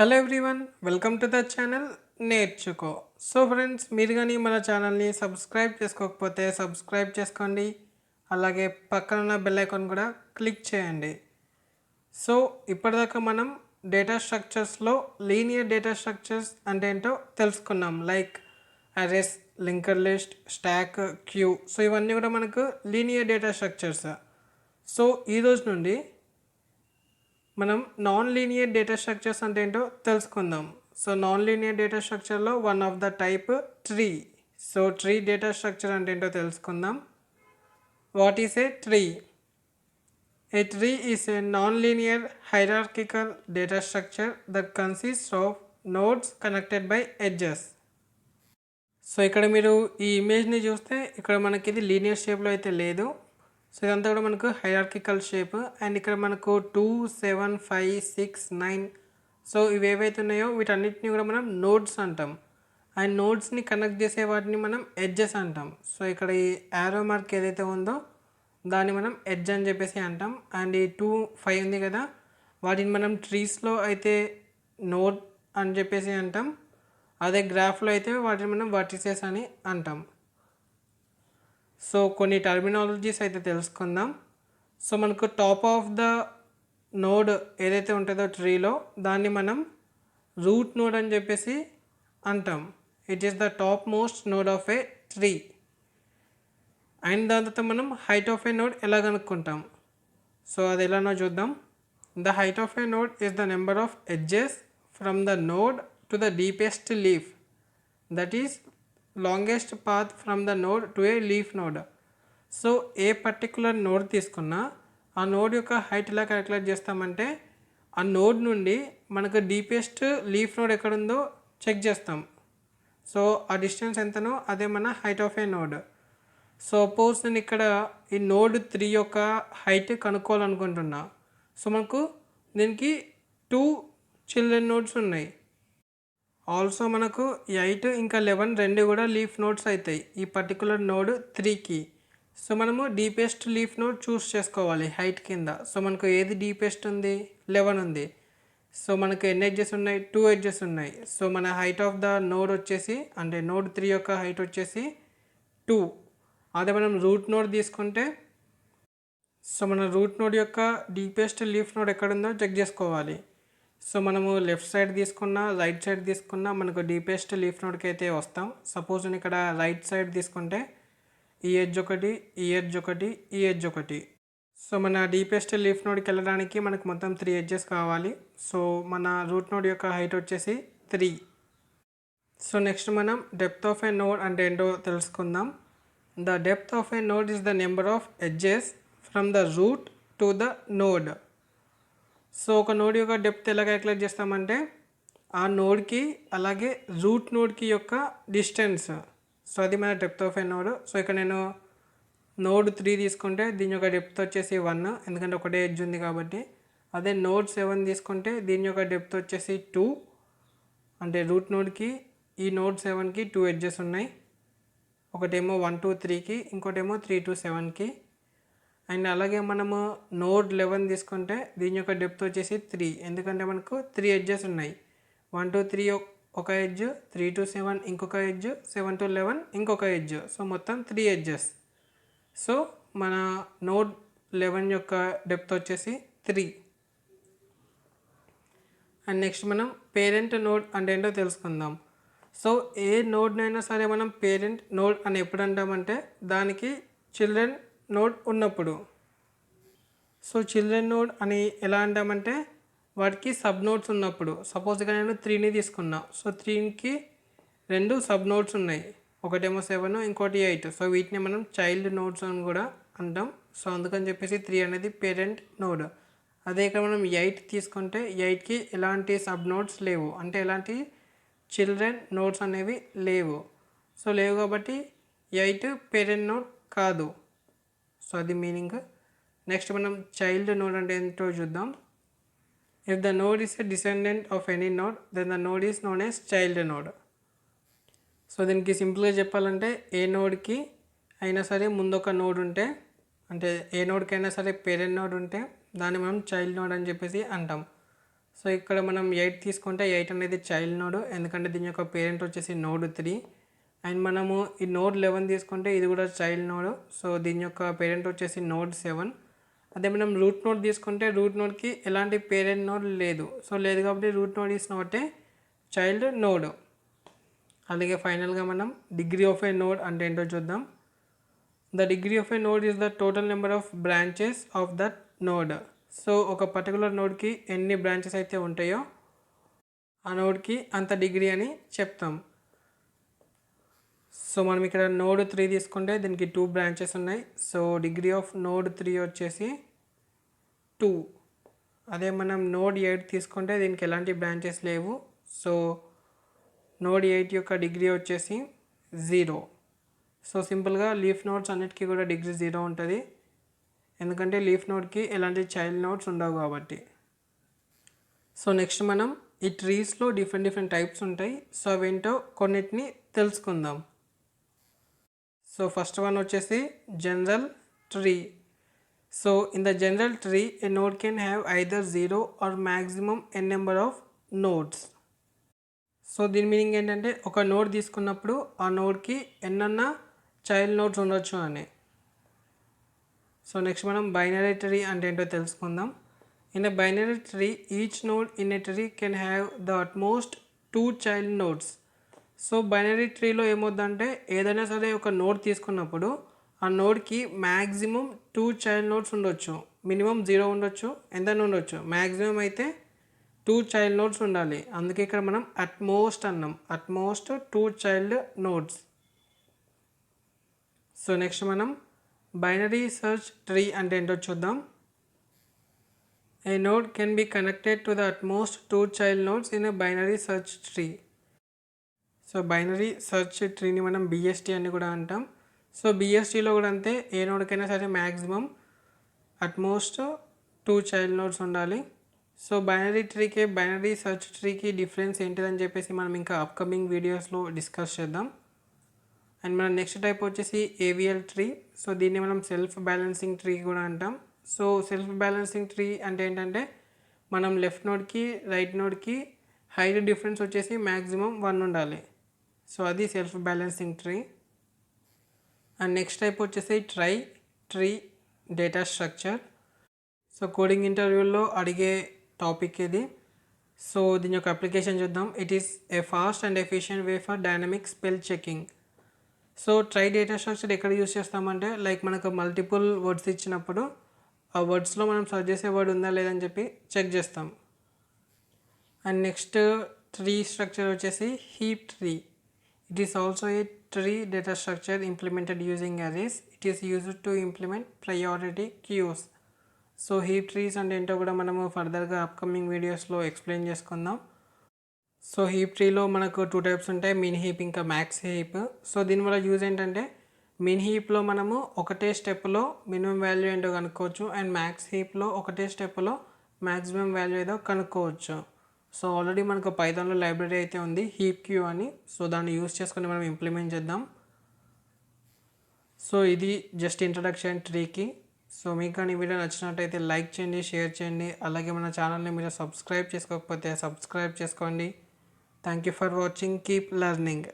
Hello everyone, welcome to the channel నేర్చుకో. So friends, మీరు కానీ మన ఛానల్ని సబ్స్క్రైబ్ చేసుకోకపోతే సబ్స్క్రైబ్ చేసుకోండి. అలాగే పక్కన ఉన్న బెల్ ఐకాన్ కూడా క్లిక్ చేయండి. సో ఇప్పటిదాకా మనం డేటా స్ట్రక్చర్స్లో లీనియర్ డేటా స్ట్రక్చర్స్ అంటే ఏంటో తెలుసుకున్నాం. Like arrays, linked list, stack, queue. So ఇవన్నీ కూడా మనకు లీనియర్ డేటా స్ట్రక్చర్స్. సో ఈరోజు నుండి మనం నాన్ లీనియర్ డేటా స్ట్రక్చర్స్ అంటే ఏంటో తెలుసుకుందాం. సో నాన్ లీనియర్ డేటా స్ట్రక్చర్లో one of the type tree. So tree data structure అంటే ఏంటో తెలుసుకుందాం. What is a tree? A tree is a non-linear hierarchical data structure that consists of nodes connected by edges. So ఇక్కడ మీరు ఈ ఇమేజ్ని చూస్తే ఇక్కడ మనకి ఇది లీనియర్ షేప్లో అయితే లేదు. సో ఇదంతా కూడా మనకు హైరార్కికల్ షేప్. అండ్ ఇక్కడ మనకు 2, 7, 5, 6, 9 సో ఇవి ఏవైతే ఉన్నాయో వీటన్నిటిని కూడా మనం నోడ్స్ అంటాం. అండ్ నోడ్స్ని కనెక్ట్ చేసే వాటిని మనం ఎడ్జెస్ అంటాం. సో ఇక్కడ ఈ యారో మార్క్ ఏదైతే ఉందో దాన్ని మనం ఎడ్జ్ అని చెప్పేసి అంటాం. అండ్ ఈ 2, 5 ఉంది కదా, వాటిని మనం ట్రీస్లో అయితే నోడ్ అని చెప్పేసి అంటాం. అదే గ్రాఫ్లో అయితే వాటిని మనం వర్టిసెస్ అని అంటాం. సో కొన్ని టర్మినాలజీస్ అయితే తెలుసుకుందాం. సో మనకు టాప్ ఆఫ్ ద నోడ్ ఏదైతే ఉంటుందో ట్రీలో దాన్ని మనం రూట్ నోడ్ అని చెప్పేసి అంటాం. It is the top most node of A tree. And దాని తర్వాత మనం హైట్ ఆఫ్ ఏ నోడ్ ఎలా కనుక్కుంటాం? సో అది ఎలానో చూద్దాం. The height of A node is the number of edges from the node to the deepest leaf, that is longest path from the node to A leaf node. So A particular node తీసుకున్నా ఆ node యొక్క height ఎలా calculate చేస్తామంటే ఆ node నుండి మనకు deepest leaf node ఎక్కడుందో check చేస్తాం. సో ఆ డిస్టెన్స్ ఎంతనో అదే మన height of A node. Suppose నేను ఇక్కడ ఈ నోడ్ 3 యొక్క హైట్ కనుక్కోవాలనుకుంటున్నా. సో మనకు దీనికి 2 చిల్డ్రన్ నోడ్స్ ఉన్నాయి. ఆల్సో మనకు 8 ఇంకా 11 రెండు కూడా లీఫ్ నోడ్స్ అవుతాయి ఈ పర్టికులర్ నోడ్ 3కి. సో మనము డీపెస్ట్ లీఫ్ నోడ్ చూస్ చేసుకోవాలి హైట్ కింద. సో మనకు ఏది డీపెస్ట్ ఉంది? 11 ఉంది. సో మనకు ఎన్ని ఎడ్జెస్ ఉన్నాయి? 2 ఎడ్జెస్ ఉన్నాయి. సో మన హైట్ ఆఫ్ ద నోడ్ వచ్చేసి అంటే నోడ్ 3 యొక్క హైట్ వచ్చేసి 2. అదే మనం రూట్ నోడ్ తీసుకుంటే సో మన రూట్ నోడ్ యొక్క డీపెస్ట్ లీఫ్ నోడ్ ఎక్కడుందో చెక్ చేసుకోవాలి. సో మనము లెఫ్ట్ సైడ్ తీసుకున్నా రైట్ సైడ్ తీసుకున్నా మనకు డీపెస్ట్ లీఫ్ నోడ్కి అయితే వస్తాం. సపోజ్ నేను ఇక్కడ రైట్ సైడ్ తీసుకుంటే ఈ ఎడ్జ్ ఒకటి, ఈ ఎడ్జ్ ఒకటి, ఈ ఎడ్జ్ ఒకటి. సో మన డీపెస్ట్ లీఫ్ నోడ్కి వెళ్ళడానికి మనకు మొత్తం 3 ఎడ్జెస్ కావాలి. సో మన రూట్ నోడ్ యొక్క హైట్ వచ్చేసి 3. సో నెక్స్ట్ మనం డెప్త్ ఆఫ్ ఏ నోడ్ అంటే ఏంటో తెలుసుకుందాం. The depth of A node is the number of edges from the route to the node. So ఒక నోడ్ యొక్క డెప్త్ ఎలా క్యాలిక్యులేట్ చేస్తామంటే ఆ నోడ్కి అలాగే రూట్ నోడ్కి యొక్క డిస్టెన్స్. సో అది మన depth of A node. So ఇక్కడ నేను నోడ్ 3 తీసుకుంటే దీని యొక్క డెప్త్ వచ్చేసి 1, ఎందుకంటే ఒకటే ఎడ్జ్ ఉంది కాబట్టి. అదే నోడ్ 7 తీసుకుంటే దీని యొక్క డెప్త్ వచ్చేసి 2, అంటే రూట్ నోడ్కి ఈ నోడ్ 7కి 2 ఎడ్జెస్ ఉన్నాయి. ఒకటేమో 1 to 3కి, ఇంకోటేమో 3 to 7కి. అండ్ అలాగే మనము నోడ్ 11 తీసుకుంటే దీని యొక్క డెప్త్ వచ్చేసి 3, ఎందుకంటే మనకు 3 ఎడ్జెస్ ఉన్నాయి. 1 to 3 ఒక ఎడ్జ్, 3 to 7 ఇంకొక ఎడ్జ్, 7 to 11 ఇంకొక ఎడ్జ్. సో మొత్తం 3 ఎడ్జెస్. సో మన నోడ్ 11 యొక్క డెప్త్ వచ్చేసి 3. అండ్ నెక్స్ట్ మనం పేరెంట్ నోడ్ అంటే ఏంటో తెలుసుకుందాం. సో ఏ నోడ్నైనా సరే మనం పేరెంట్ నోడ్ అని ఎప్పుడు అంటామంటే దానికి చిల్డ్రన్ నోడ్ ఉన్నప్పుడు. సో చిల్డ్రన్ నోడ్ అని ఎలా అంటామంటే వాటికి సబ్ నోడ్స్ ఉన్నప్పుడు. సపోజ్ ఇక్కడ నేను 3ని తీసుకున్నా. సో 3కి 2 సబ్ నోడ్స్ ఉన్నాయి, ఒకటేమో 7 ఇంకోటి 8. సో వీటిని మనం చైల్డ్ నోడ్స్ అని కూడా అంటాం. సో అందుకని చెప్పేసి 3 అనేది పేరెంట్ నోడ్. అదే ఇక్కడ మనం 8 తీసుకుంటే 8కి ఎలాంటి సబ్ నోడ్స్ లేవు, అంటే ఎలాంటి చిల్డ్రన్ నోడ్స్ అనేవి లేవు. సో లేవు కాబట్టి 8 పేరెంట్ నోడ్ కాదు. సో అది మీనింగ్. నెక్స్ట్ మనం చైల్డ్ నోడ్ అంటే ఏంటో చూద్దాం. If the node is a descendant of any node then the node is known as child node. So దీనికి సింపుల్గా చెప్పాలంటే ఏ నోడ్కి అయినా సరే ముందు ఒక నోడ్ ఉంటే, అంటే ఏ నోడ్కి అయినా సరే పేరెంట్ నోడ్ ఉంటే దాన్ని మనం చైల్డ్ నోడ్ అని చెప్పేసి అంటాం. సో ఇక్కడ మనం 8 తీసుకుంటే 8 అనేది చైల్డ్ నోడ్, ఎందుకంటే దీని యొక్క పేరెంట్ వచ్చేసి నోడ్ 3. అండ్ మనము ఈ నోడ్ 11 తీసుకుంటే ఇది కూడా చైల్డ్ నోడ్, సో దీని యొక్క పేరెంట్ వచ్చేసి నోడ్ 7. అదే మనం రూట్ నోడ్ తీసుకుంటే రూట్ నోడ్కి ఎలాంటి పేరెంట్ నోడ్ లేదు, సో లేదు కాబట్టి root node is not a child node. అలాగే ఫైనల్గా మనం డిగ్రీ ఆఫ్ ఏ నోడ్ అంటే ఏంటో చూద్దాం. The degree of A node is the total number of branches of that node. So ఒక పర్టికులర్ నోడ్కి ఎన్ని బ్రాంచెస్ అయితే ఉంటాయో ఆ నోడ్కి అంత డిగ్రీ అని చెప్తాం. సో మనం ఇక్కడ నోడ్ 3 తీసుకుంటే దీనికి 2 బ్రాంచెస్ ఉన్నాయి, సో డిగ్రీ ఆఫ్ నోడ్ 3 వచ్చేసి 2. అదే మనం నోడ్ 8 తీసుకుంటే దీనికి ఎలాంటి బ్రాంచెస్ లేవు, సో నోడ్ 8 యొక్క డిగ్రీ వచ్చేసి 0. సో సింపుల్గా లీఫ్ నోడ్స్ అన్నిటికీ కూడా డిగ్రీ 0 ఉంటుంది, ఎందుకంటే లీఫ్ నోడ్కి ఎలాంటి చైల్డ్ నోడ్స్ ఉండవు కాబట్టి. సో నెక్స్ట్ మనం ఈ ట్రీస్లో డిఫరెంట్ టైప్స్ ఉంటాయి, సో అవేంటో కొన్నిటిని తెలుసుకుందాం. సో ఫస్ట్ వన్ వచ్చేసి general tree. So in the general tree a node can have either 0 or maximum n number of nodes. So దీని మీనింగ్ ఏంటంటే ఒక నోడ్ తీసుకున్నప్పుడు ఆ నోడ్కి ఎన్నన్నా చైల్డ్ నోడ్స్ ఉండొచ్చు అని. సో నెక్స్ట్ మనం బైనరీ ట్రీ అంటే ఏంటో తెలుసుకుందాం. In a binary tree each node in a tree can have the at most 2 child nodes. So binary ట్రీలో ఏమవుద్దంటే ఏదైనా సరే ఒక నోడ్ తీసుకున్నప్పుడు ఆ నోడ్కి మ్యాక్సిమం 2 చైల్డ్ నోడ్స్ ఉండొచ్చు, మినిమం 0 ఉండొచ్చు, ఎంతైనా ఉండొచ్చు, మ్యాక్సిమం అయితే 2 చైల్డ్ నోడ్స్ ఉండాలి. అందుకే ఇక్కడ మనం అట్మోస్ట్ అన్నాం, at most 2 child nodes. So next మనం బైనరీ సెర్చ్ ట్రీ అంటే ఏంటో చూద్దాం. A node can be connected to the at most 2 child nodes in a binary search tree. So binary search ట్రీని మనం బిఎస్టీ అని కూడా అంటాం. సో బిఎస్టీలో కూడా అంతే, ఏ నోడ్కైనా సరే మ్యాక్సిమం అట్మోస్ట్ 2 చైల్డ్ నోడ్స్ ఉండాలి. సో బైనరీ ట్రీకి బైనరీ సెర్చ్ ట్రీకి డిఫరెన్స్ ఏంటిదని చెప్పేసి మనం ఇంకా అప్కమింగ్ వీడియోస్లో డిస్కస్ చేద్దాం. అండ్ మన నెక్స్ట్ టైప్ వచ్చేసి ఏవిఎల్ ట్రీ. సో దీన్ని మనం సెల్ఫ్ బ్యాలెన్సింగ్ ట్రీ కూడా అంటాం. సో సెల్ఫ్ బ్యాలెన్సింగ్ ట్రీ అంటే ఏంటంటే మనం లెఫ్ట్ నోడ్కి రైట్ నోడ్కి హైట్ డిఫరెన్స్ వచ్చేసి మ్యాక్సిమం 1 ఉండాలి, సో అది self balancing tree. And next type వచ్చేసి tree data structure. So coding ఇంటర్వ్యూలో అడిగే టాపిక్ ఇది. సో దీని యొక్క అప్లికేషన్ చూద్దాం. It is a fast and efficient way for dynamic spell checking. So trie data structure ఎక్కడ యూస్ చేస్తామంటే లైక్ మనకు మల్టిపుల్ వర్డ్స్ ఇచ్చినప్పుడు ఆ వర్డ్స్లో మనం సర్చ్ చేసే వర్డ్ ఉందా లేదని చెప్పి చెక్ చేస్తాం. అండ్ నెక్స్ట్ ట్రీ స్ట్రక్చర్ వచ్చేసి heap tree. It is also a tree data structure implemented using arrays. It is used to implement priority queues. So heap trees అంటే ఏంటో కూడా మనము ఫర్దర్గా అప్కమింగ్ వీడియోస్లో ఎక్స్ప్లెయిన్ చేసుకుందాం. సో హీప్ ట్రీలో మనకు 2 టైప్స్ ఉంటాయి, మిన్ హీప్ ఇంకా మ్యాక్స్ హీప్. సో దీనివల్ల యూజ్ ఏంటంటే మిన్ హీప్లో మనము ఒకటే స్టెప్లో మినిమం వాల్యూ ఏంటో కనుక్కోవచ్చు, అండ్ మ్యాక్స్ హీప్లో ఒకటే స్టెప్లో మ్యాక్సిమం వాల్యూ ఏదో కనుక్కోవచ్చు. సో ఆల్రెడీ మనకు పైథాన్లో లైబ్రరీ అయితే ఉంది హీప్ క్యూ అని, సో దాన్ని యూస్ చేసుకొని మనం ఇంప్లిమెంట్ చేద్దాం. సో ఇది జస్ట్ ఇంట్రడక్షన్ ట్రీకి. సో మీకు కానీ వీడియో నచ్చినట్టయితే లైక్ చేయండి, షేర్ చేయండి, అలాగే మన ఛానల్ని మీరు సబ్స్క్రైబ్ చేసుకోకపోతే సబ్స్క్రైబ్ చేసుకోండి. Thank you for watching, keep learning.